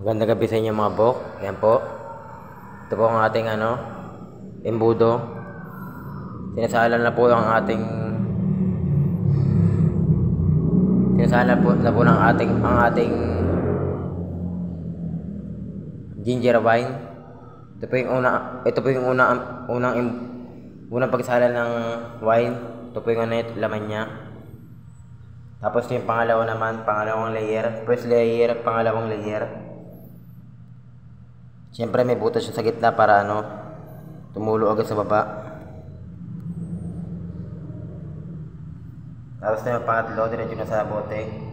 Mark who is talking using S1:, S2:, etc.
S1: Magandang gabi sa inyo mga bok. Ayan po. Ito po ang ating embudo. Sinasalan na po ang ating ang ating ginger wine. Ito po yung unang pagsalan ng wine. Ito po yung laman niya. Tapos yung pangalawang layer, first layer, pangalawang layer. Siyempre may butas siya sa gitna para tumulo agad sa baba. Tapos na yung pangatlo, diretso na sa bote.